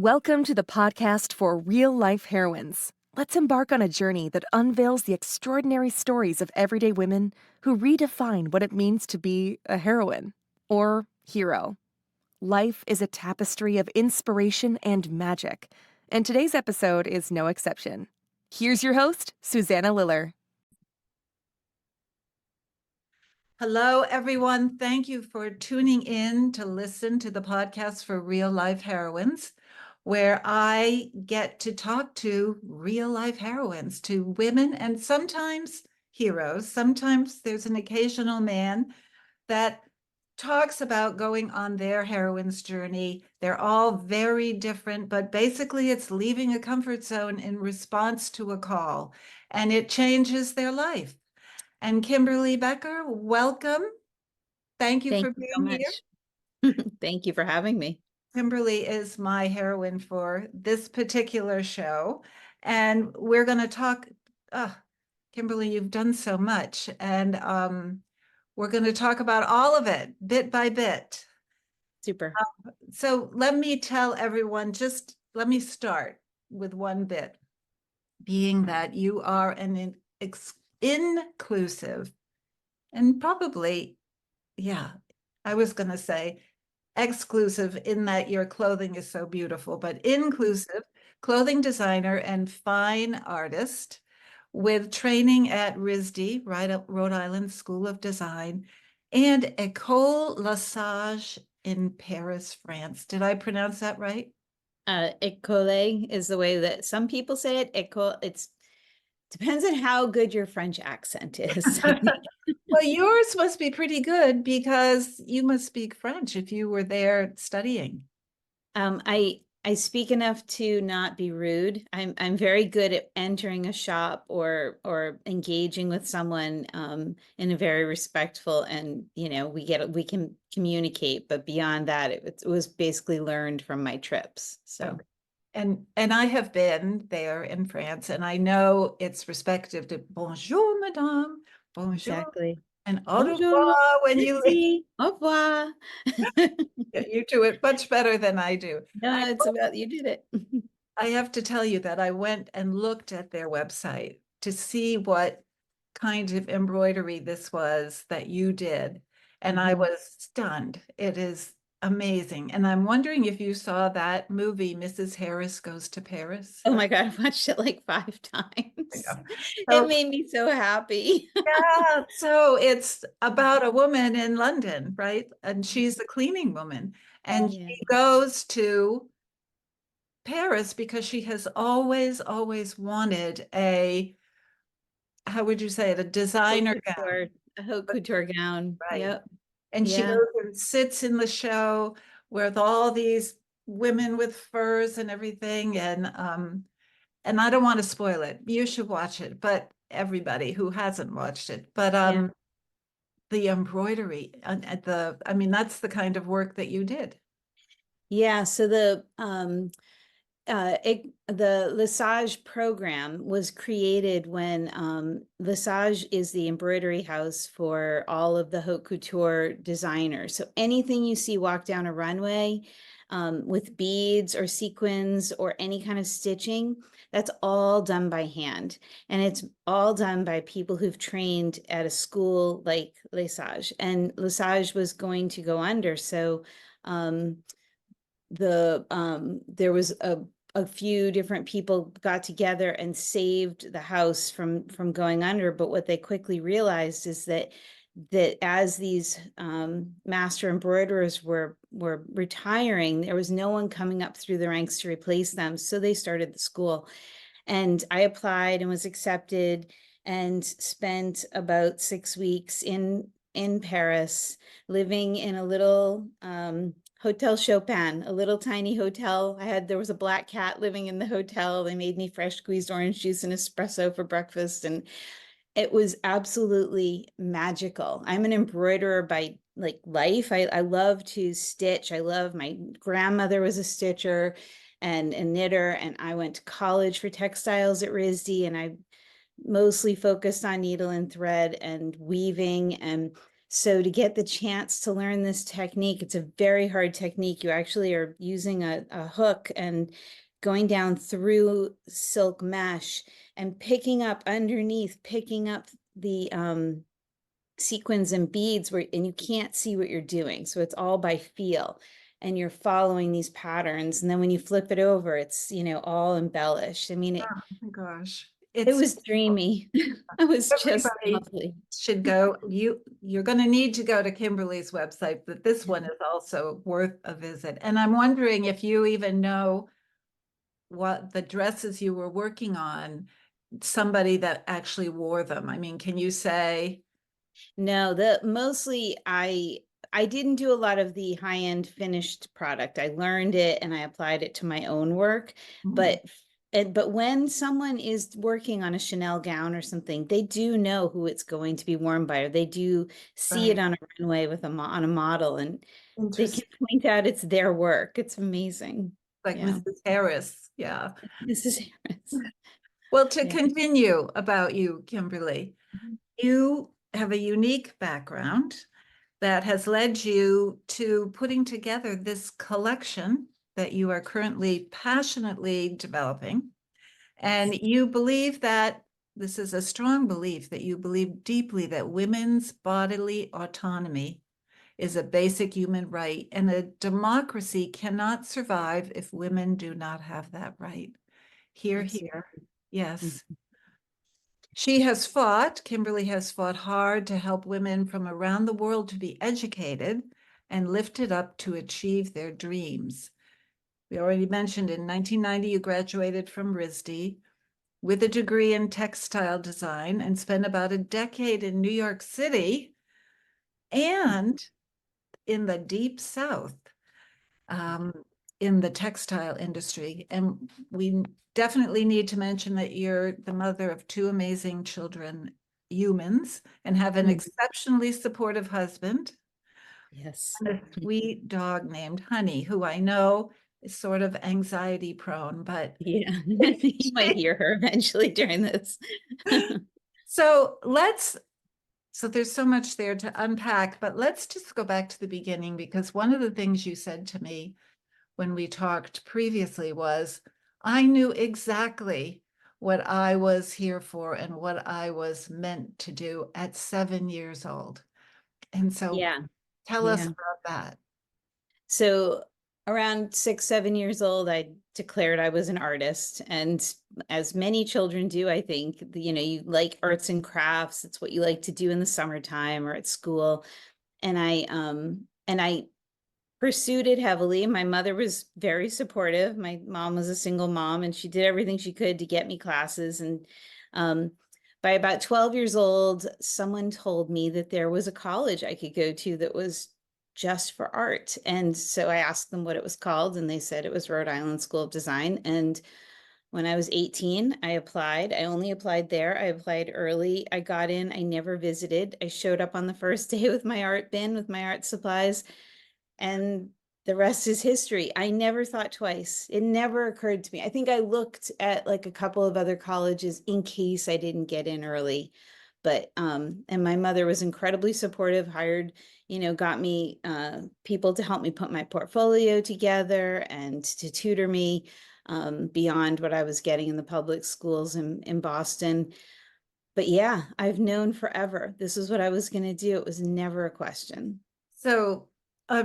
Welcome to the podcast for real-life heroines. Let's embark on a journey that unveils the extraordinary stories of everyday women who redefine what it means to be a heroine or hero. Life is a tapestry of inspiration and magic, and today's episode is no exception. Here's your host, Susanna Liller. Hello, everyone. Thank you for tuning in to listen to the podcast for Real Life Heroines, where I get to talk to real life heroines, to women and sometimes heroes. Sometimes there's an occasional man that talks about going on their heroine's journey. They're all very different, but basically it's leaving a comfort zone in response to a call, and it changes their life. And Kimberly Becker, welcome. Thank you for Thank you so being here. much. Thank you for having me. Kimberly is my heroine for this particular show. And we're going to talk, Kimberly, you've done so much. And we're going to talk about all of it, bit by bit. Super. So let me tell everyone, just let me start with one bit, being that you are an inclusive and probably, I was going to say exclusive in that your clothing is so beautiful, but inclusive clothing designer and fine artist with training at RISD, Rhode Island School of Design, and École La Sage in Paris, France. Did I pronounce that right? École is the way that some people say it. École, depends on how good your French accent is. Well, yours must be pretty good because you must speak French if you were there studying. I speak enough to not be rude. I'm very good at entering a shop or engaging with someone in a very respectful, and we can communicate. But beyond that, it was basically learned from my trips. So. And I have been there in France, and I know it's respective to bonjour, madame, bonjour, Exactly. and au Bonjour. revoir when you leave. Au revoir. You do it much better than I do. No, it's about you did it. I have to tell you that I went and looked at their website to see what kind of embroidery this was that you did, and I was stunned. It is amazing. And I'm wondering if you saw that movie, Mrs. Harris Goes to Paris. Oh my God, I watched it like 5 times. So, It made me so happy. yeah, so it's about a woman in London, right? And she's a cleaning woman, and Yeah. she goes to Paris because she has always wanted a, how would you say it, a designer gown. A haute couture gown. Right. Yep. And she Yeah. goes and sits in the show with all these women with furs and everything. And I don't want to spoil it. You should watch it, but everybody who hasn't watched it. But Yeah. the embroidery and that's the kind of work that you did. Yeah. So the Lesage program was created when Lesage is the embroidery house for all of the haute couture designers. So anything you see walk down a runway with beads or sequins or any kind of stitching, that's all done by hand. And it's all done by people who've trained at a school like Lesage. And Lesage was going to go under. So there was a few different people got together and saved the house from going under. But what they quickly realized is that as these master embroiderers were retiring, there was no one coming up through the ranks to replace them. So they started the school, and I applied and was accepted and spent about 6 weeks in Paris, living in a little Hotel Chopin, a little tiny hotel. There was a black cat living in the hotel. They made me fresh squeezed orange juice and espresso for breakfast. And it was absolutely magical. I'm an embroiderer by life. I love to stitch. My grandmother was a stitcher and a knitter, and I went to college for textiles at RISD, and I mostly focused on needle and thread and weaving. And So to get the chance to learn this technique, it's a very hard technique. You actually are using a hook and going down through silk mesh and picking up underneath, picking up the sequins and beads and you can't see what you're doing. So it's all by feel and you're following these patterns. And then when you flip it over, it's, all embellished. I mean, Oh my gosh. it It's was dreamy. It was just everybody lovely. should go. You're going to need to go to Kimberly's website, but this one is also worth a visit. And I'm wondering if you even know what the dresses you were working on, somebody that actually wore them. I mean, can you say? No, mostly I didn't do a lot of the high-end finished product. I learned it and I applied it to my own work. Mhm. But when someone is working on a Chanel gown or something, they do know who it's going to be worn by, or they do see it Right. on a runway with on a model, and they can Interesting. point out it's their work. It's amazing. Like Yeah. Mrs. Harris. Yeah. This is Harris. Well, to Yeah. continue about you, Kimberly, you have a unique background that has led you to putting together this collection that you are currently passionately developing. And you believe that this is a strong belief that you believe deeply that women's bodily autonomy is a basic human right, and a democracy cannot survive if women do not have that right. Here, here. Absolutely. Yes. Kimberly has fought hard to help women from around the world to be educated and lifted up to achieve their dreams. We already mentioned in 1990, you graduated from RISD with a degree in textile design and spent about a decade in New York City and in the deep South, um, in the textile industry. And we definitely need to mention that you're the mother of two amazing children, humans, and have an Mhm. exceptionally supportive husband Yes. and a sweet dog named Honey, who I know is sort of anxiety prone, but Yeah. You might hear her eventually during this. so let's so there's so much there to unpack, but let's just go back to the beginning, because one of the things you said to me when we talked previously was, I knew exactly what I was here for and what I was meant to do at 7 years old. And so Yeah. tell us Yeah. about that. So around 6, 7 years old, I declared I was an artist. And as many children do, I think, you like arts and crafts. It's what you like to do in the summertime or at school. And I pursued it heavily. My mother was very supportive. My mom was a single mom and she did everything she could to get me classes. And um, by about 12 years old, someone told me that there was a college I could go to that was just for art. And so I asked them what it was called, and they said it was Rhode Island School of Design. And when I was 18, I applied. I only applied there. I applied early. I got in. I never visited. I showed up on the first day with my art bin, with my art supplies, and the rest is history. I never thought twice. It never occurred to me. I think I looked at like a couple of other colleges in case I didn't get in early. But and my mother was incredibly supportive, hired, got me people to help me put my portfolio together and to tutor me beyond what I was getting in the public schools in Boston. But yeah, I've known forever this is what I was going to do. It was never a question. So,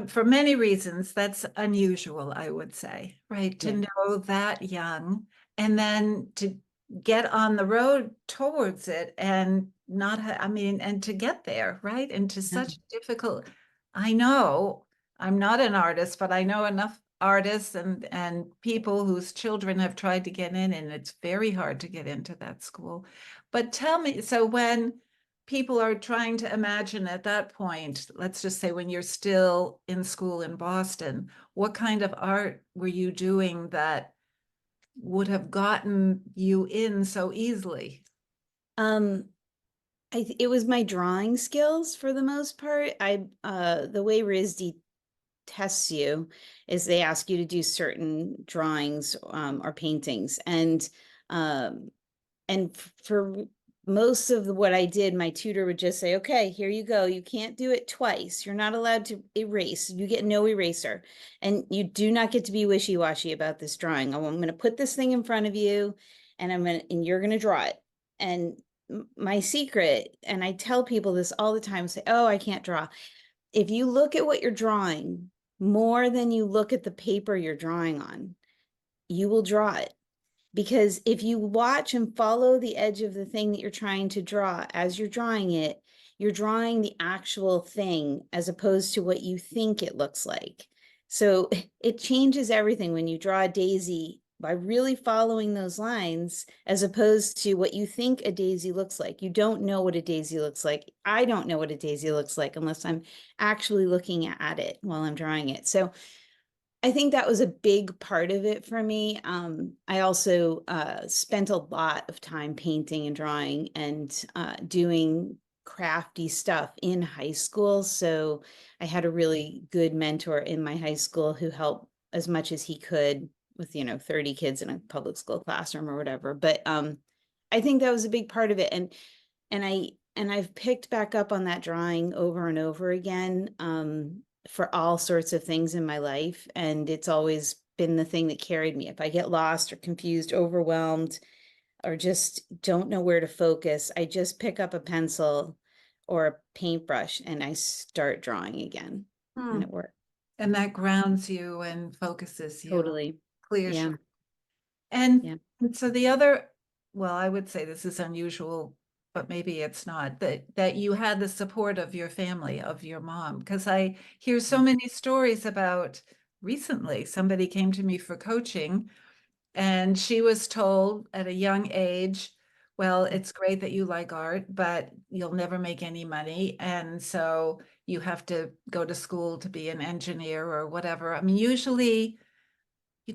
for many reasons, that's unusual, I would say, right? To Yeah. know that young and then to get on the road towards it and not, I mean, and to get there, right? Into such difficult, I know I'm not an artist, but I know enough artists and people whose children have tried to get in, and it's very hard to get into that school. But tell me, so when people are trying to imagine at that point, let's just say when you're still in school in Boston, what kind of art were you doing that would have gotten you in so easily? Um, it was my drawing skills for the most part. The way RISD tests you is they ask you to do certain drawings or paintings, um, and for most of what I did, my tutor would just say, okay, here you go. You can't do it twice. You're not allowed to erase. You get no eraser. And you do not get to be wishy-washy about this drawing. I'm going to put this thing in front of you and you're going to draw it. And my secret, and I tell people this all the time, say, oh, I can't draw. If you look at what you're drawing more than you look at the paper you're drawing on, you will draw it. Because if you watch and follow the edge of the thing that you're trying to draw as you're drawing it, you're drawing the actual thing as opposed to what you think it looks like. So it changes everything when you draw a daisy by really following those lines as opposed to what you think a daisy looks like. You don't know what a daisy looks like. I don't know what a daisy looks like unless I'm actually looking at it while I'm drawing it. So I think that was a big part of it for me. I also spent a lot of time painting and drawing and doing crafty stuff in high school. So I had a really good mentor in my high school who helped as much as he could with, 30 kids in a public school classroom or whatever. But I think that was a big part of it. And I've picked back up on that drawing over and over again. For all sorts of things in my life. And it's always been the thing that carried me. If I get lost or confused, overwhelmed, or just don't know where to focus, I just pick up a pencil or a paintbrush and I start drawing again. And it works. And that grounds you and focuses you, Totally. clears Yeah. you. And, Yeah. and so the other, well, I would say this is unusual, but maybe it's not, that you had the support of your family, of your mom, because I hear so many stories about recently somebody came to me for coaching and she was told at a young age, well, it's great that you like art, but you'll never make any money. And so you have to go to school to be an engineer or whatever. I mean, usually,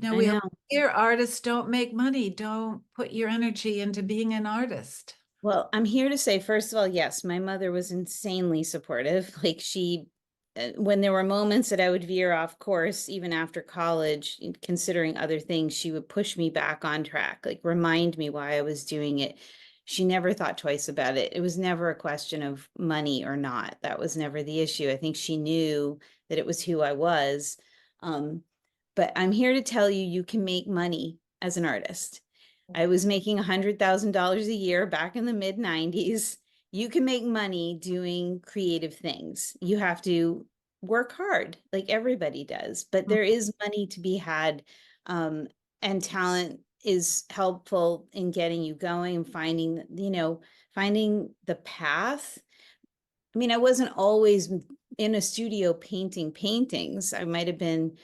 I we know. hear artists don't make money. Don't put your energy into being an artist. Well, I'm here to say, first of all, yes, my mother was insanely supportive. Like when there were moments that I would veer off course, even after college, considering other things, she would push me back on track, like remind me why I was doing it. She never thought twice about it. It was never a question of money or not. That was never the issue. I think she knew that it was who I was. But I'm here to tell you, you can make money as an artist. I was making $100,000 a year back in the mid 90s. You can make money doing creative things. You have to work hard like everybody does, but there is money to be had. And talent is helpful in getting you going and finding the path. I mean, I wasn't always in a studio painting paintings. I might have been,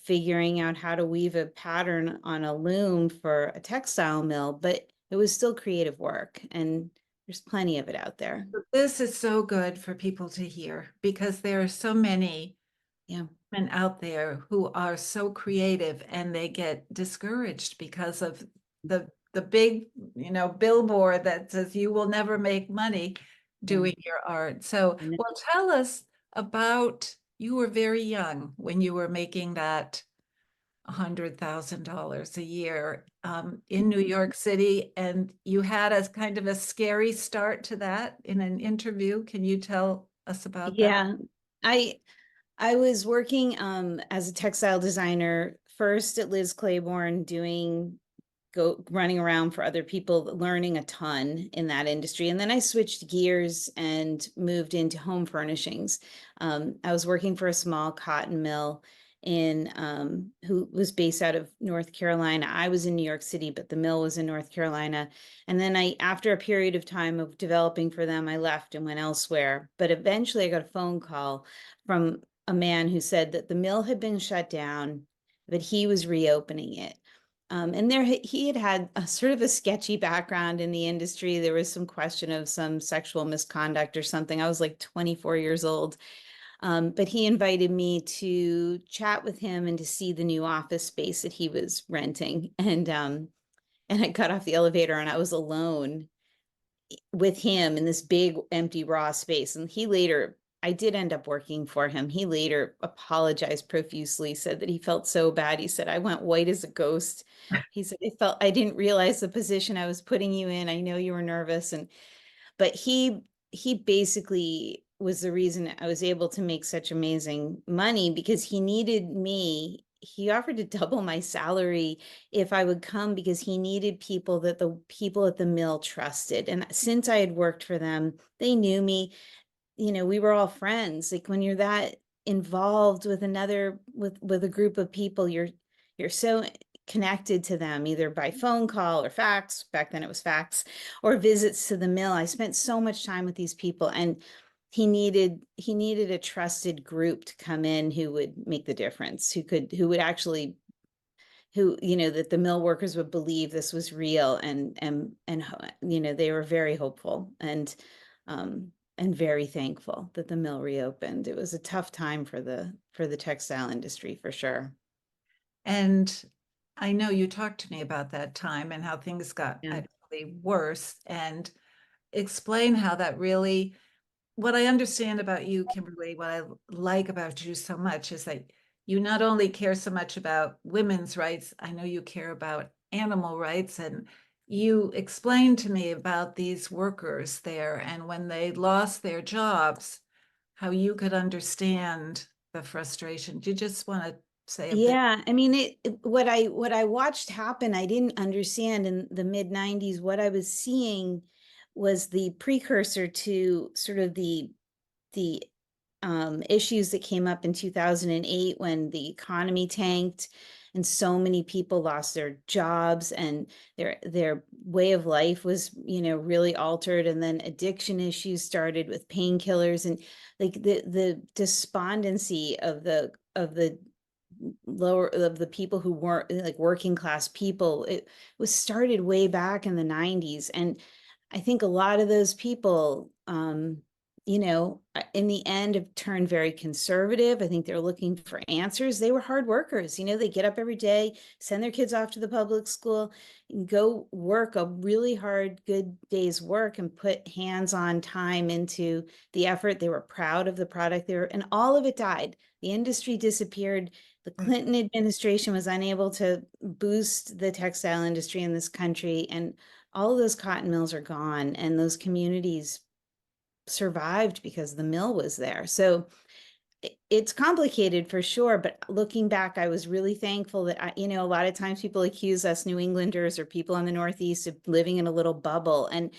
figuring out how to weave a pattern on a loom for a textile mill, but it was still creative work. And there's plenty of it out there. This is so good for people to hear because there are so many men out there who are so creative and they get discouraged because of the big, billboard that says you will never make money doing your art. So, well, tell us about, you were very young when you were making that $100,000 a year in New York City, and you had a kind of a scary start to that in an interview. Can you tell us about that? Yeah, I was working as a textile designer first at Liz Claiborne, running around for other people, learning a ton in that industry. And then I switched gears and moved into home furnishings. I was working for a small cotton mill who was based out of North Carolina. I was in New York City, but the mill was in North Carolina. And then after a period of time of developing for them, I left and went elsewhere. But eventually I got a phone call from a man who said that the mill had been shut down, but he was reopening it. And he had a sort of a sketchy background in the industry. There was some question of some sexual misconduct or something. I was like 24 years old. But he invited me to chat with him and to see the new office space that he was renting. And I got off the elevator and I was alone with him in this big empty raw space. And he later I did end up working for him. He later apologized profusely, said that he felt so bad. He said, I went white as a ghost. He said, I didn't realize the position I was putting you in. I know you were nervous. But he basically was the reason I was able to make such amazing money, because he needed me. He offered to double my salary if I would come, because he needed people that the people at the mill trusted. And since I had worked for them, they knew me. We were all friends. Like, when you're that involved with with a group of people, you're so connected to them, either by phone call or fax. Back then it was fax, or visits to the mill. I spent so much time with these people, and he needed a trusted group to come in who would make the difference, who would actually, that the mill workers would believe this was real, and they were very hopeful, and very thankful that the mill reopened. It was a tough time for the textile industry, for sure. And I know you talked to me about that time and how things got Yeah. actually worse, and explain how that really, what I understand about you, Kimberly, what I like about you so much is that you not only care so much about women's rights, I know you care about animal rights. And you explained to me about these workers there, and when they lost their jobs, how you could understand the frustration. Do you just want to say a bit? Yeah, I mean, what I watched happen, I didn't understand in the mid 90s. What I was seeing was the precursor to sort of the issues that came up in 2008, when the economy tanked and so many people lost their jobs, and their way of life was, really altered. And then addiction issues started with painkillers, and like the despondency of the lower of the people who weren't like working class people. It was started way back in the 90s. And I think a lot of those people, in the end have turned very conservative. I think they're looking for answers. They were hard workers. They get up every day, send their kids off to the public school, and go work a really hard, good day's work, and put hands-on time into the effort. They were proud of the product and all of it died. The industry disappeared. The Clinton administration was unable to boost the textile industry in this country, and all of those cotton mills are gone, and those communities survived because the mill was there. So it's complicated, for sure. But looking back, I was really thankful that a lot of times people accuse us New Englanders or people in the Northeast of living in a little bubble. And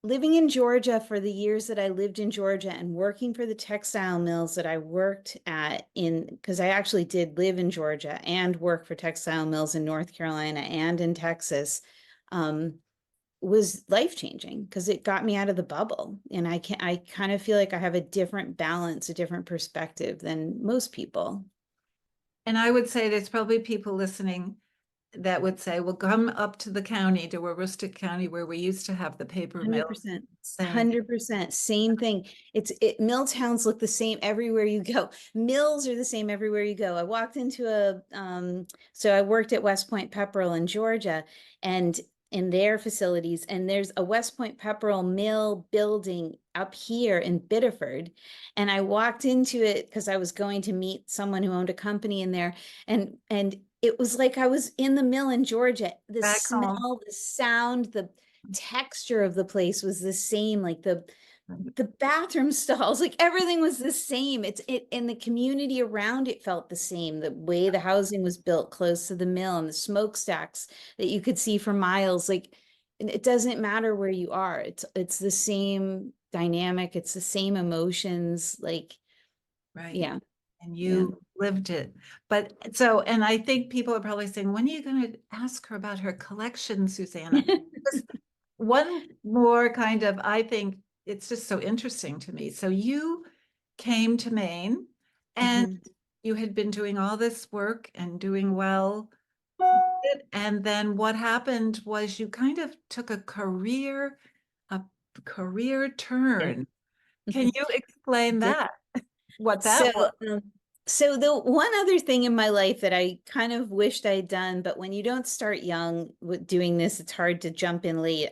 living in Georgia for the years that I lived in Georgia, and working for the textile mills that I worked at because I actually did live in Georgia and work for textile mills in North Carolina and in Texas, was life-changing, because it got me out of the bubble. And I kind of feel like I have a different balance, a different perspective than most people. And I would say there's probably people listening that would say, well, come up to the county, to Aroostook County, where we used to have the paper mill. 100%. Same. 100%. Same thing. Mill towns look the same everywhere you go. Mills are the same everywhere you go. I walked into so I worked at West Point Pepperell in Georgia, and in their facilities, and there's a West Point Pepperell mill building up here in Biddeford. And I walked into it because I was going to meet someone who owned a company in there, and it was like I was in the mill in Georgia. The Back home. smell, the sound, the texture of the place was the same. Like the bathroom stalls, like everything was the same. And the community around it felt the same. The way the housing was built close to the mill, and the smokestacks that you could see for miles. Like, it doesn't matter where you are. It's the same dynamic. It's the same emotions. Like, Right. yeah. And you lived it. But so, and I think people are probably saying, when are you going to ask her about her collection, Susanna? One more kind of, I think it's just so interesting to me. So you came to Maine, and you had been doing all this work and doing well. And then what happened was you kind of took a career turn. Can you explain that? What that was? So the one other thing in my life that I kind of wished I'd done, but when you don't start young with doing this, it's hard to jump in late.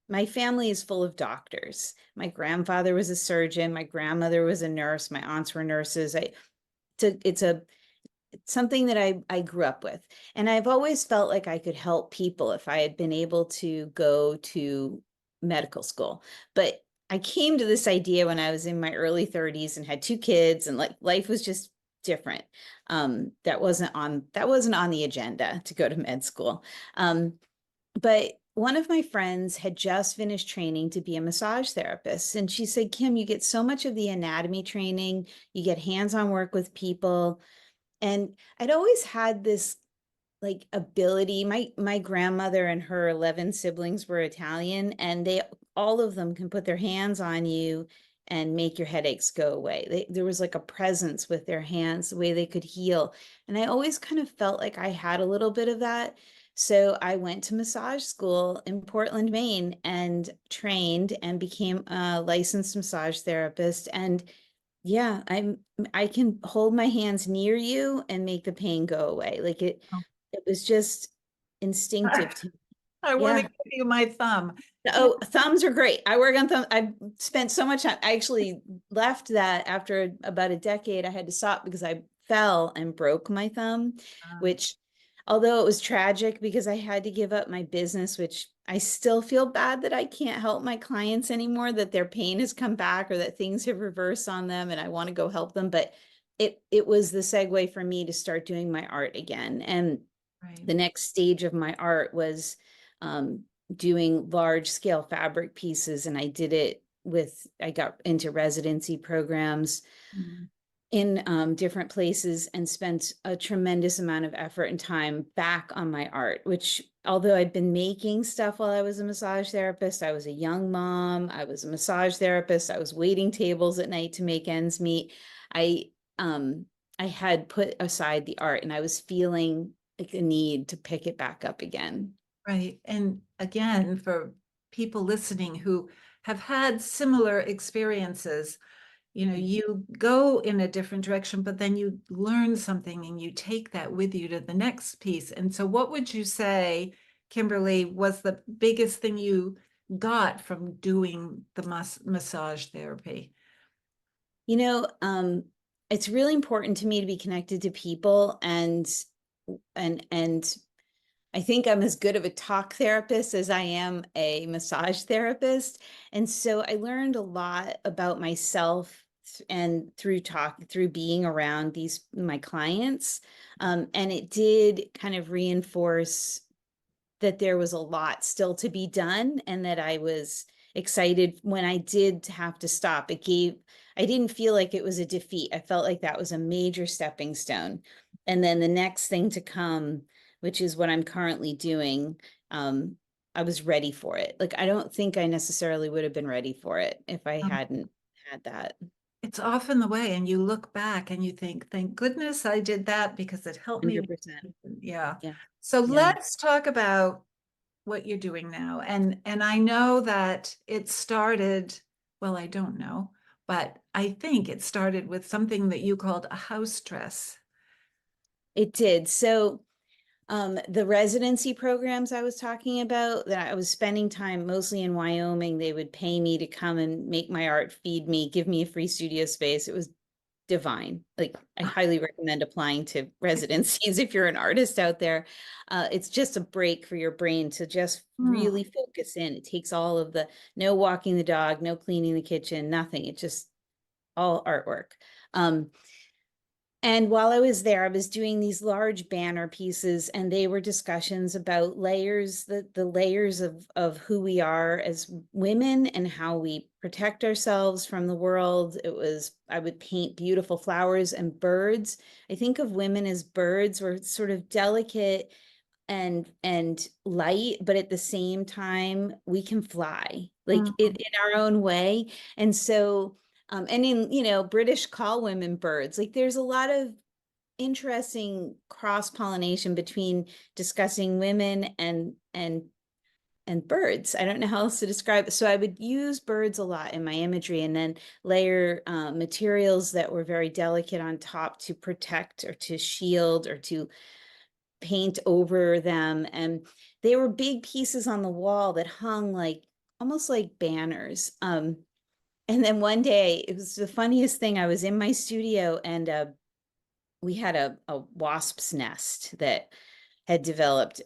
my family is full of doctors. My grandfather was a surgeon. My grandmother was a nurse. My aunts were nurses. It's something that I grew up with. And I've always felt like I could help people if I had been able to go to medical school. But I came to this idea when I was in my early 30s and had 2 kids, and like life was just different. That wasn't on the agenda to go to med school. But one of my friends had just finished training to be a massage therapist. And she said, Kim, you get so much of the anatomy training, you get hands-on work with people. And I'd always had this like ability. My grandmother and her 11 siblings were Italian, and they all of them can put their hands on you and make your headaches go away. There was like a presence with their hands, the way they could heal. And I always kind of felt like I had a little bit of that. So I went to massage school in Portland, Maine, and trained and became a licensed massage therapist. And yeah, I can hold my hands near you and make the pain go away. Like it was just instinctive to me. I want to Yeah. give you my thumb. Oh, thumbs are great. I work on thumbs. I've spent so much time. I actually left that after about a decade. I had to stop because I fell and broke my thumb, which, although it was tragic because I had to give up my business, which I still feel bad that I can't help my clients anymore, that their pain has come back or that things have reversed on them and I want to go help them. But it was the segue for me to start doing my art again. And Right. the next stage of my art was doing large scale fabric pieces. And I got into residency programs Mhm. in different places and spent a tremendous amount of effort and time back on my art, which, although I'd been making stuff while I was a massage therapist, I was a young mom, I was a massage therapist, I was waiting tables at night to make ends meet. I um I had put aside the art and I was feeling like a need to pick it back up again. Right. And again, for people listening who have had similar experiences, you go in a different direction, but then you learn something and you take that with you to the next piece. And so, what would you say, Kimberly, was the biggest thing you got from doing the massage therapy? You know, it's really important to me to be connected to people, and I think I'm as good of a talk therapist as I am a massage therapist. And so I learned a lot about myself and through being around my clients. And it did kind of reinforce that there was a lot still to be done and that I was excited when I did have to stop. I didn't feel like it was a defeat. I felt like that was a major stepping stone. And then the next thing to come, which is what I'm currently doing, I was ready for it. Like, I don't think I necessarily would have been ready for it if I Um, hadn't had that. It's often the way, and you look back and you think, thank goodness I did that because it helped me. 100%. Yeah. Yeah. So Yeah. let's talk about what you're doing now. And I know that it started, well, I don't know, but I think it started with something that you called a house dress. It did. So the residency programs I was talking about, that I was spending time mostly in Wyoming, they would pay me to come and make my art, feed me, give me a free studio space. It was divine. Like, I highly recommend applying to residencies if you're an artist out there. It's just a break for your brain to just Hmm. really focus in. It takes all of no walking the dog, no cleaning the kitchen, nothing. It just all artwork. And while I was there, I was doing these large banner pieces, and they were discussions about layers, the layers of who we are as women and how we protect ourselves from the world. I would paint beautiful flowers and birds. I think of women as birds. We're sort of delicate and light, but at the same time, we can fly like it in our own way. And so and British call women birds. Like, there's a lot of interesting cross-pollination between discussing women and birds. I don't know how else to describe it. So I would use birds a lot in my imagery, and then layer materials that were very delicate on top to protect or to shield or to paint over them. And they were big pieces on the wall that hung like almost like banners. And then one day, it was the funniest thing. I was in my studio, and we had a wasp's nest that had developed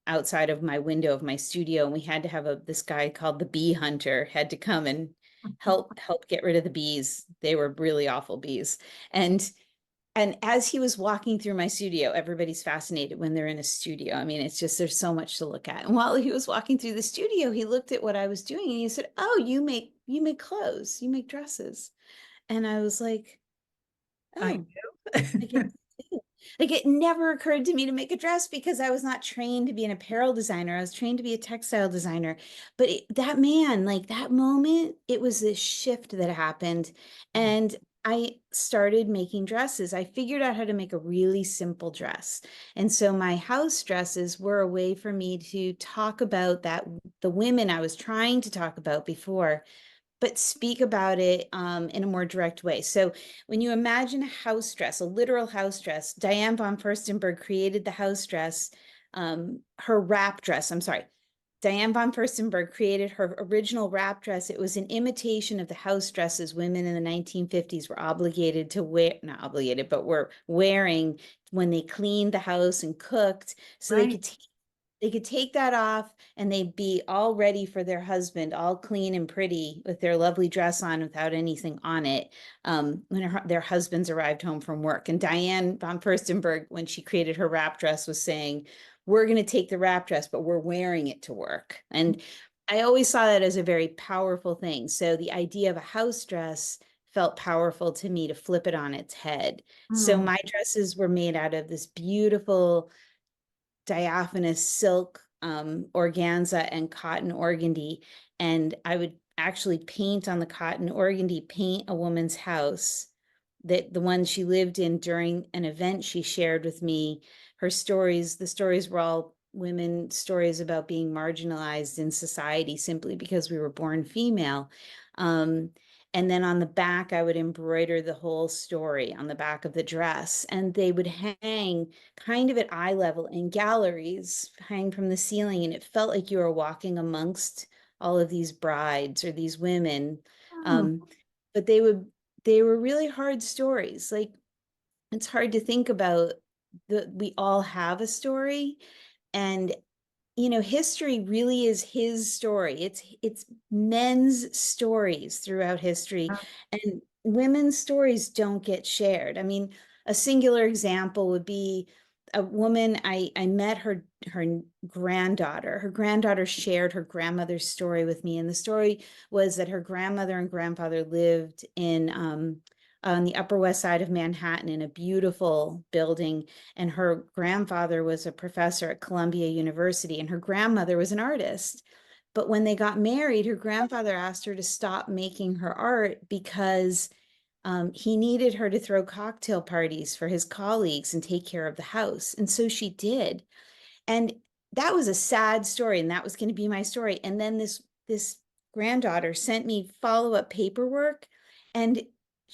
outside of my window of my studio, and we had to have this guy called the bee hunter had to come and help get rid of the bees. They were really awful bees. And as he was walking through my studio, everybody's fascinated when they're in a studio. I mean, it's just, there's so much to look at. And while he was walking through the studio, he looked at what I was doing and he said, "Oh, you make clothes, you make dresses." And I was like, I "Oh, I do. guess I do." Like, it never occurred to me to make a dress because I was not trained to be an apparel designer. I was trained to be a textile designer. But that man, like that moment, it was this shift that happened. And I started making dresses. I figured out how to make a really simple dress. And so my house dresses were a way for me to talk about the women I was trying to talk about before, but speak about it in a more direct way. So when you imagine a house dress, a literal house dress, Diane von Furstenberg created the house dress, her wrap dress, I'm sorry. Diane von Furstenberg created her original wrap dress. It was an imitation of the house dresses women in the 1950s were obligated to wear, not obligated, but were wearing when they cleaned the house and cooked. So Right. they could take that off and they'd be all ready for their husband, all clean and pretty with their lovely dress on without anything on it, when their husbands arrived home from work. And Diane von Furstenberg, when she created her wrap dress, was saying, "We're going to take the wrap dress, but we're wearing it to work." And I always saw that as a very powerful thing. So the idea of a house dress felt powerful to me to flip it on its head. So Mm. my dresses were made out of this beautiful diaphanous silk, organza and cotton organdy. And I would actually paint on the cotton organdy, paint a woman's house, that the one she lived in during an event she shared with me. Her stories, the stories were all women stories about being marginalized in society simply because we were born female. Um, and then on the back, I would embroider the whole story on the back of the dress, and they would hang kind of at eye level in galleries, hang from the ceiling. And it felt like you were walking amongst all of these brides or these women. Mm. Um, but they were really hard stories. Like, it's hard to think about we all have a story, and history really is his story. It's men's stories throughout history, and women's stories don't get shared. I mean, a singular example would be a woman I met her granddaughter. Her granddaughter shared her grandmother's story with me, and the story was that her grandmother and grandfather lived in on the Upper West Side of Manhattan in a beautiful building, and her grandfather was a professor at Columbia University, and her grandmother was an artist. But when they got married, her grandfather asked her to stop making her art because he needed her to throw cocktail parties for his colleagues and take care of the house. And so she did. And that was a sad story, and that was going to be my story. And then this granddaughter sent me follow-up paperwork, and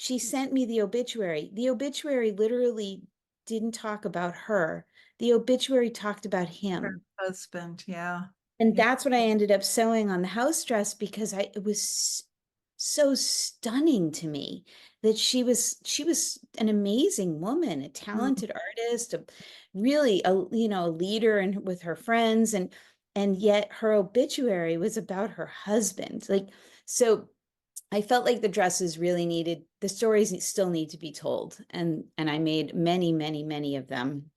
she sent me the obituary. The obituary literally didn't talk about her. The obituary talked about Her him. husband, yeah. And Yeah. that's what I ended up sewing on the house dress, because it was so stunning to me that she was an amazing woman, a Mm. talented artist, really a leader and with her friends, and yet her obituary was about her husband. Like, so I felt like the dresses really needed, the stories still need to be told, and I made many, many, many of them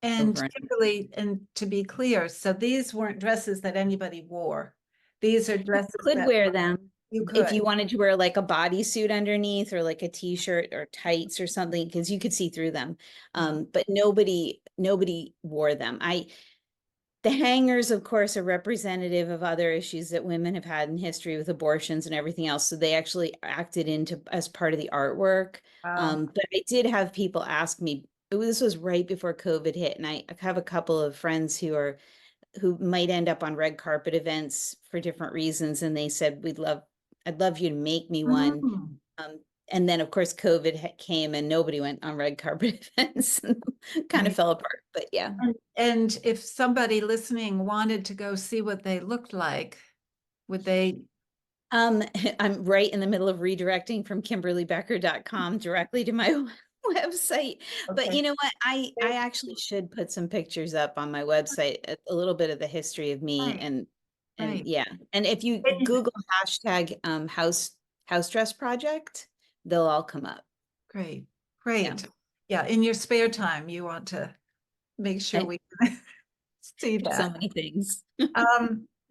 And over and Kimberly, and to be clear, so these weren't dresses that anybody wore. These are dresses could that wear them you if could. you wanted to wear like a bodysuit underneath or like a t-shirt or tights or something, because you could see through them. But nobody wore them. The hangers, of course, are representative of other issues that women have had in history with abortions and everything else. So they actually acted into as part of the artwork. Wow. But I did have people ask me, this was right before COVID hit, and I have a couple of friends who might end up on red carpet events for different reasons. And they said, I'd love you to make me one. Mm. And then of course, COVID came and nobody went on red carpet events and kind of Right. fell apart, but yeah. And if somebody listening wanted to go see what they looked like, Would they? I'm right in the middle of redirecting from kimberlybecker.com directly to my website. But Okay. you know what? I actually should put some pictures up on my website, a little bit of the history of me Right, and right. yeah. And if you And- Google hashtag house dress project, they'll all come up. Great, Yeah. great. Yeah, in your spare time, you want to make sure And we see so that. many things.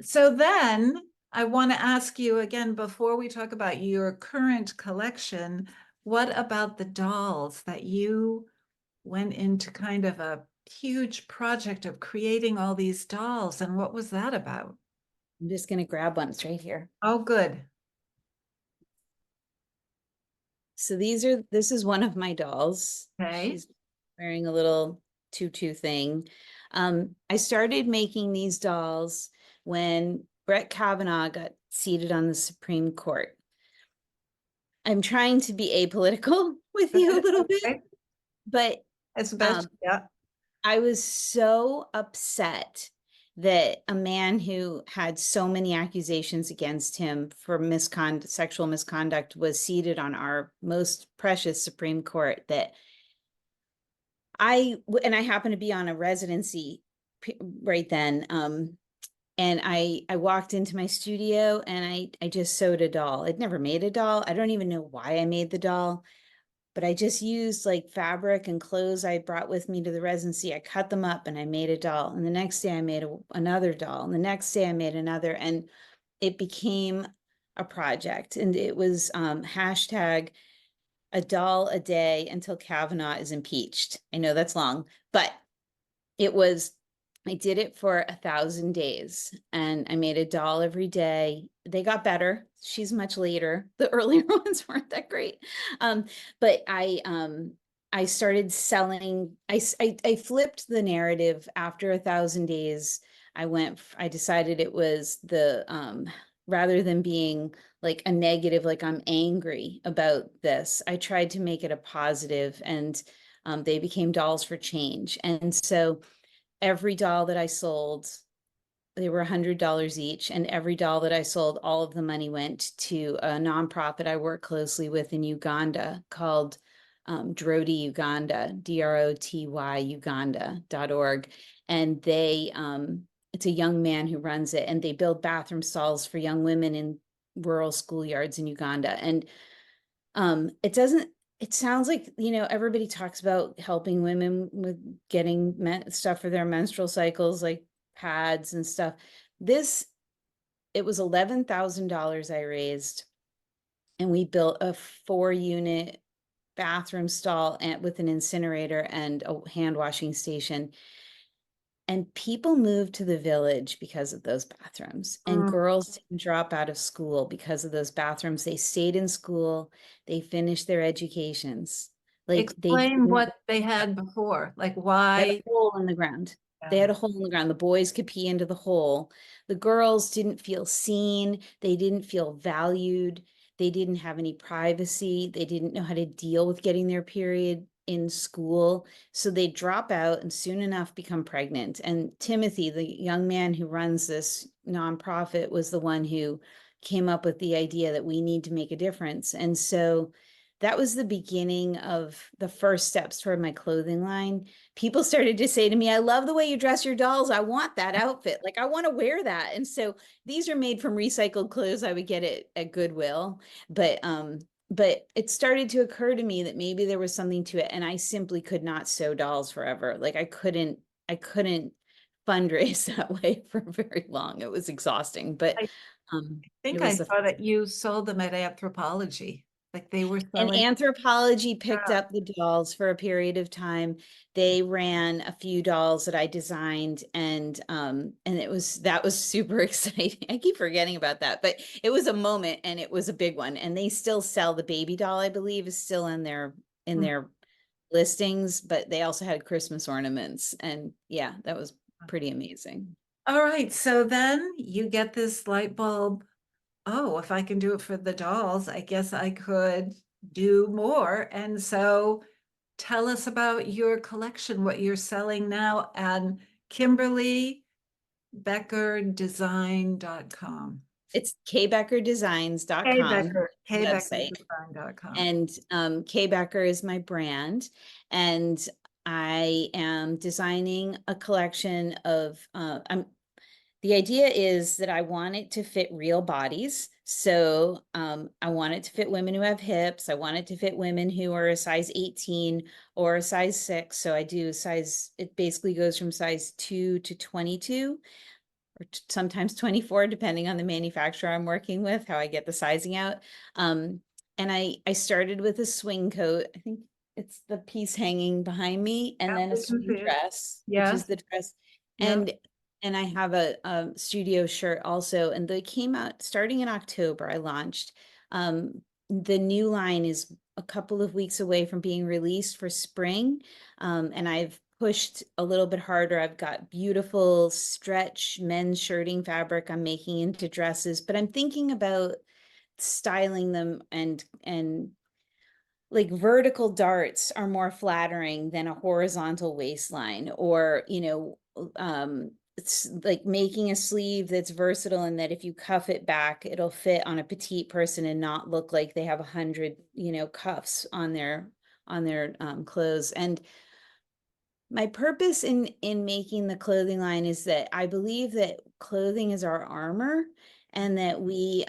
So then I want to ask you again, before we talk about your current collection, what about the dolls that you went into kind of a huge project of creating all these dolls? And what was that about? I'm just gonna grab one. It's right here. Oh, good. So this is one of my dolls. Okay. She's wearing a little tutu thing. I started making these dolls when Brett Kavanaugh got seated on the Supreme Court. I'm trying to be apolitical with you a little bit, Okay. but As best, yeah. I was so upset that a man who had so many accusations against him for sexual misconduct was seated on our most precious Supreme Court that and I happened to be on a residency right then. And I walked into my studio and I just sewed a doll. I'd never made a doll. I don't even know why I made the doll, but I just used like fabric and clothes I brought with me to the residency. I cut them up and I made a doll. And the next day I made another doll. And the next day I made another. And it became a project. And it was hashtag a doll a day until Kavanaugh is impeached. I know that's long, but it was, I did it for 1,000 days and I made a doll every day. They got better. She's much later. The earlier ones weren't that great. But I started selling, I flipped the narrative after 1,000 days. I decided it was rather than being like a negative, like I'm angry about this, I tried to make it a positive and they became dolls for change. And so every doll that I sold, they were $100 each. And every doll that I sold, all of the money went to a nonprofit I work closely with in Uganda called Droti Uganda, DROTY Uganda.org. And it's a young man who runs it, and they build bathroom stalls for young women in rural schoolyards in Uganda. And it sounds like, everybody talks about helping women with getting stuff for their menstrual cycles, like pads and stuff. It was $11,000 I raised, and we built a 4-unit bathroom stall with an incinerator and a hand washing station. And people moved to the village because of those bathrooms. And Mm. girls didn't drop out of school because of those bathrooms. They stayed in school. They finished their educations. Like they Explain what they had before, like had a why. hole in the ground. They had a hole in the ground. The boys could pee into the hole. The girls didn't feel seen. They didn't feel valued. They didn't have any privacy. They didn't know how to deal with getting their period in school. So they drop out and soon enough become pregnant. And Timothy, the young man who runs this nonprofit, was the one who came up with the idea that we need to make a difference. And so that was the beginning of the first steps toward my clothing line. People started to say to me, I love the way you dress your dolls. I want that outfit. Like, I want to wear that. And so these are made from recycled clothes I would get at Goodwill. But it started to occur to me that maybe there was something to it. And I simply could not sew dolls forever. Like I couldn't fundraise that way for very long. It was exhausting, but I it think I was the saw that you sold them at Anthropology, like they were And selling. Anthropology picked Yeah. up the dolls for a period of time. They ran a few dolls that I designed, and that was super exciting. I keep forgetting about that, but it was a moment and it was a big one. And they still sell the baby doll, I believe, is still in Mm. their listings, but they also had Christmas ornaments. And yeah, that was pretty amazing. All right, so then you get this light bulb. Oh, if I can do it for the dolls, I guess I could do more. And so tell us about your collection, what you're selling now, and KimberlyBeckerDesign.com. It's kbeckerdesigns.com website. kbeckerdesign.com. And K Becker is my brand. And I am designing a collection of, the idea is that I want it to fit real bodies. So I want it to fit women who have hips. I want it to fit women who are a size 18 or a size 6. So I do size, it basically goes from size 2 to 22 or sometimes 24, depending on the manufacturer I'm working with, how I get the sizing out. And I started with a swing coat. I think it's the piece hanging behind me, and then a We can swing see it. dress, which Yeah. is the dress. Yeah. And I have a studio shirt also, and they came out starting in October. I launched. The new line is a couple of weeks away from being released for spring, and I've pushed a little bit harder. I've got beautiful stretch men's shirting fabric I'm making into dresses, but I'm thinking about styling them, and like vertical darts are more flattering than a horizontal waistline, or it's like making a sleeve that's versatile and that if you cuff it back it'll fit on a petite person and not look like they have 100 cuffs on their clothes. And my purpose in making the clothing line is that I believe that clothing is our armor, and that we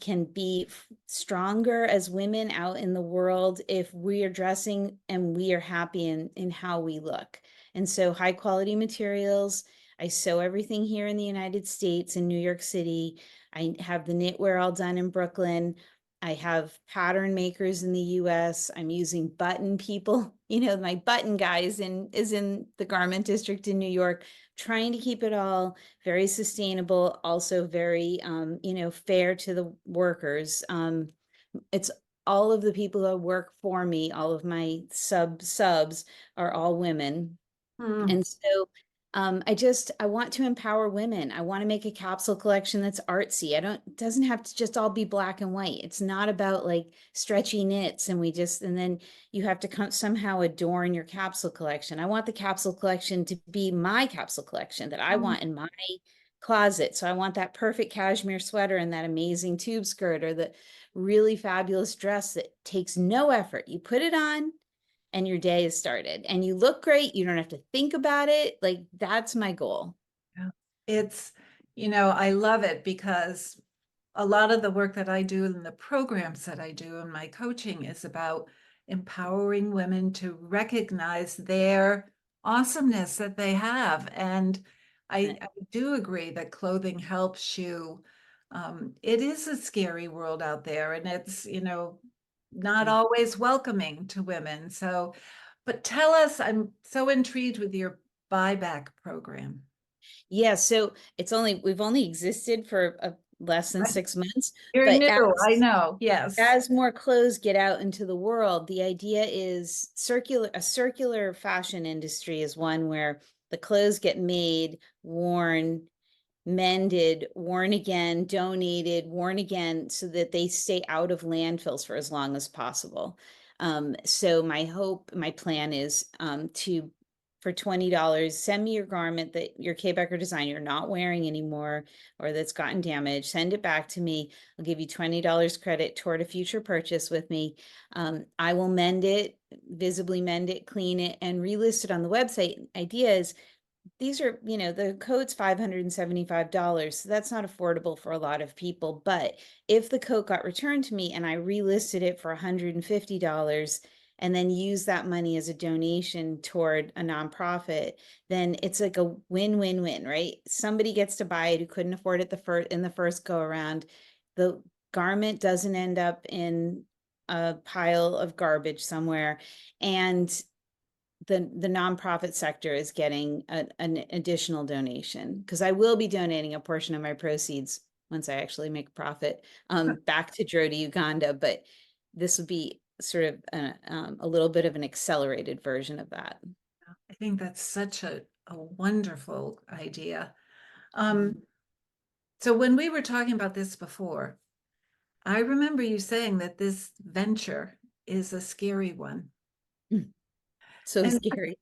can be stronger as women out in the world if we are dressing and we are happy in how we look. And so high quality materials. I sew everything here in the United States, in New York City. I have the knitwear all done in Brooklyn. I have pattern makers in the US. I'm using button people. My button guy is in the garment district in New York, trying to keep it all very sustainable, also very fair to the workers. It's all of the people that work for me, all of my subs are all women. Mm. And so I want to empower women. I want to make a capsule collection that's artsy. It doesn't have to just all be black and white. It's not about like stretchy knits and then you have to somehow adorn your capsule collection. I want the capsule collection to be my capsule collection that I want in my closet. So I want that perfect cashmere sweater and that amazing tube skirt, or the really fabulous dress that takes no effort. You put it on and your day is started and you look great. You don't have to think about it. Like, that's my goal. Yeah. It's, I love it because a lot of the work that I do and the programs that I do in my coaching is about empowering women to recognize their awesomeness that they have. And I do agree that clothing helps you. It is a scary world out there, and it's, not always welcoming to women. So, but tell us, I'm so intrigued with your buyback program. Yeah, so we've only existed for less than 6 months, You're but new, I know. Yes. as more clothes get out into the world, the idea is a circular fashion industry is one where the clothes get made, worn, mended, worn again, donated, worn again, so that they stay out of landfills for as long as possible. So my plan is to, for $20, send me your garment that your K. Becker design you're not wearing anymore, or that's gotten damaged. Send it back to me. I'll give you $20 credit toward a future purchase with me. I will visibly mend it, clean it, and relist it on the website. Idea is, these are, the coat's $575. So that's not affordable for a lot of people. But if the coat got returned to me and I relisted it for $150 and then use that money as a donation toward a nonprofit, then it's like a win-win-win, right? Somebody gets to buy it who couldn't afford it in the first go around. The garment doesn't end up in a pile of garbage somewhere. And the nonprofit sector is getting an additional donation, because I will be donating a portion of my proceeds once I actually make a profit back to Drodi, Uganda. But this would be sort of a little bit of an accelerated version of that. I think that's such a wonderful idea. So when we were talking about this before, I remember you saying that this venture is a scary one. So And scary.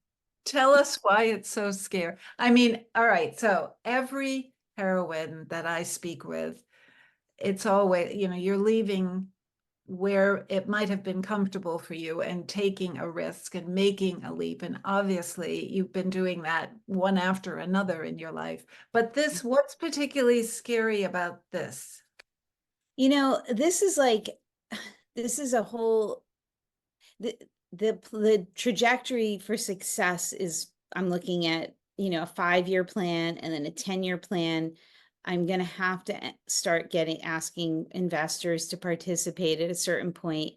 tell us why it's so scary. I mean, all right, so every heroine that I speak with it's always, you're leaving where it might have been comfortable for you and taking a risk and making a leap. And obviously you've been doing that one after another in your life. But what's particularly scary about this? This is this is a whole, the trajectory for success is, I'm looking at, a 5-year plan and then a 10-year plan. I'm going to have to start asking investors to participate at a certain point.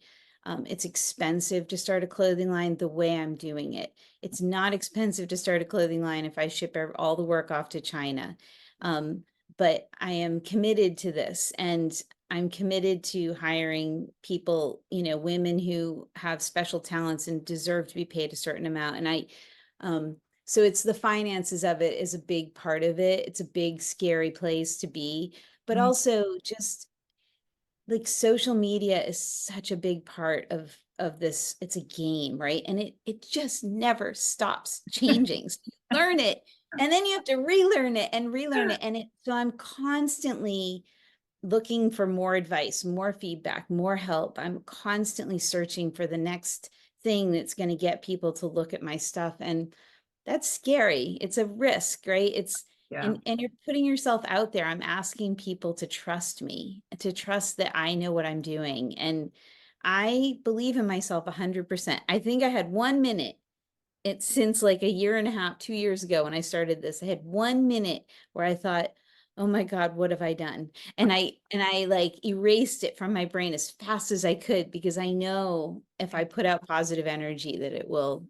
It's expensive to start a clothing line the way I'm doing it. It's not expensive to start a clothing line if I ship all the work off to China. But I am committed to this, and I'm committed to hiring people, women who have special talents and deserve to be paid a certain amount. And so it's the finances of it is a big part of it. It's a big, scary place to be, but Mm. also just like social media is such a big part of this. It's a game, right? And it just never stops changing. So you learn it and then you have to relearn it and relearn it. So I'm constantly looking for more advice, more feedback, more help. I'm constantly searching for the next thing that's going to get people to look at my stuff. And that's scary. It's a risk, right? Yeah. And you're putting yourself out there. I'm asking people to trust me, to trust that I know what I'm doing. And I believe in myself 100%. I think I had 1 minute, it's since like a year and a half, 2 years ago when I started this, I had 1 minute where I thought, oh my God, what have I done? And I like erased it from my brain as fast as I could, because I know if I put out positive energy that it will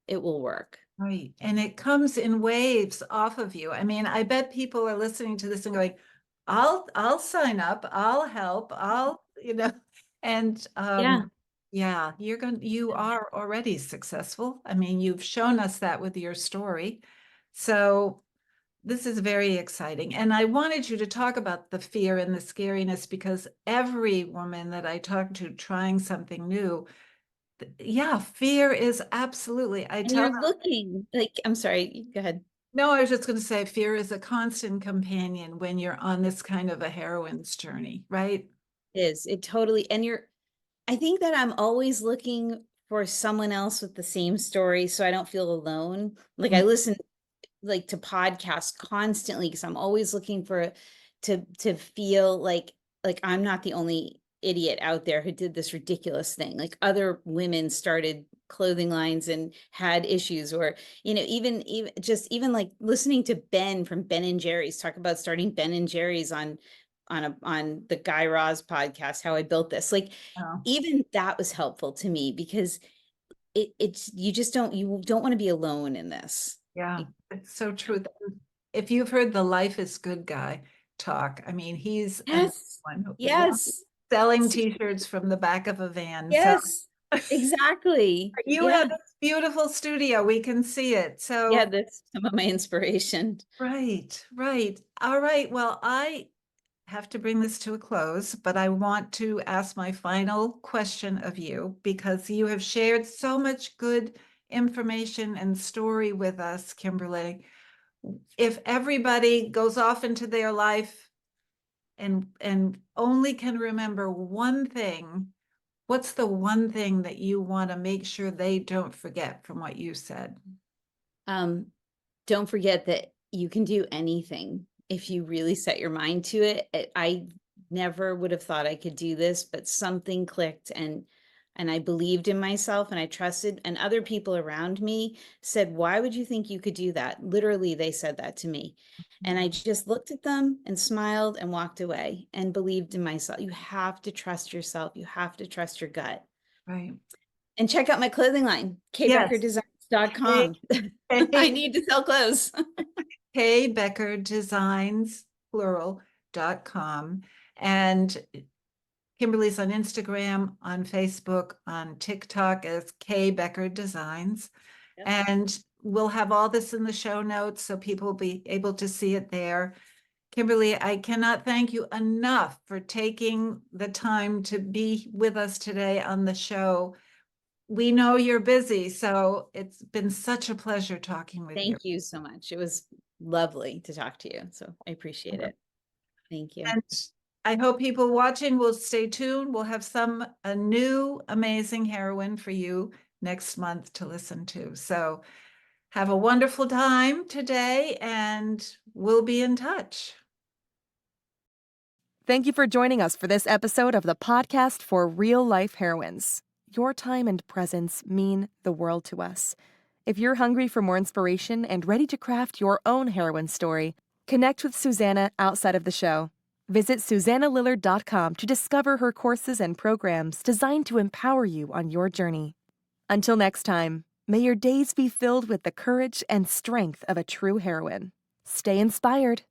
work. Right. And it comes in waves off of you. I mean, I bet people are listening to this and going, I'll sign up, I'll help, and Yeah. yeah, you are already successful. I mean, you've shown us that with your story. So this is very exciting. And I wanted you to talk about the fear and the scariness, because every woman that I talk to trying something new, yeah, fear is absolutely, I And tell you're them. looking like, I'm sorry, go ahead. No, I was just going to say fear is a constant companion when you're on this kind of a heroine's journey, right? It totally, and I think that I'm always looking for someone else with the same story so I don't feel alone. Like I Mm. listen like to podcasts constantly because I'm always looking for to feel like I'm not the only idiot out there who did this ridiculous thing. Like other women started clothing lines and had issues, or even like listening to Ben from Ben and Jerry's talk about starting Ben and Jerry's on the Guy Raz podcast, how I built this. Like Oh, even that was helpful to me, because it's you don't want to be alone in this. yeah, it's so true. If you've heard the Life is Good guy talk, I mean, he's another Yes. one Yes. selling t-shirts from the back of a van. So Yes. Exactly. you Yeah. have this beautiful studio. We can see it. Yeah, So, that's some of my inspiration. right, right. All right. Well, I have to bring this to a close, but I want to ask my final question of you, because you have shared so much good information and story with us, Kimberly. If everybody goes off into their life and only can remember one thing, what's the one thing that you want to make sure they don't forget from what you said? Um, don't forget that you can do anything if you really set your mind to it. I never would have thought I could do this, but something clicked, and I believed in myself and I trusted, and other people around me said, "Why would you think you could do that?" Literally, they said that to me. And I just looked at them and smiled and walked away and believed in myself. You have to trust yourself. You have to trust your gut. Right. And check out my clothing line, Yes. Hey, kbeckerdesigns.com. I hey, need to sell clothes. hey, Becker Designs, plural.com. And Kimberly's on Instagram, on Facebook, on TikTok as K Becker Designs. Yep. And we'll have all this in the show notes so people will be able to see it there. Kimberly, I cannot thank you enough for taking the time to be with us today on the show. We know you're busy, so it's been such a pleasure talking with you. Thank you so much. It was lovely to talk to you. So I appreciate it. Thank you. And I hope people watching will stay tuned. We'll have a new amazing heroine for you next month to listen to. So have a wonderful time today, and we'll be in touch. Thank you for joining us for this episode of the podcast for Real Life Heroines. Your time and presence mean the world to us. If you're hungry for more inspiration and ready to craft your own heroine story, connect with Susanna outside of the show. Visit SusannaLillard.com to discover her courses and programs designed to empower you on your journey. Until next time, may your days be filled with the courage and strength of a true heroine. Stay inspired.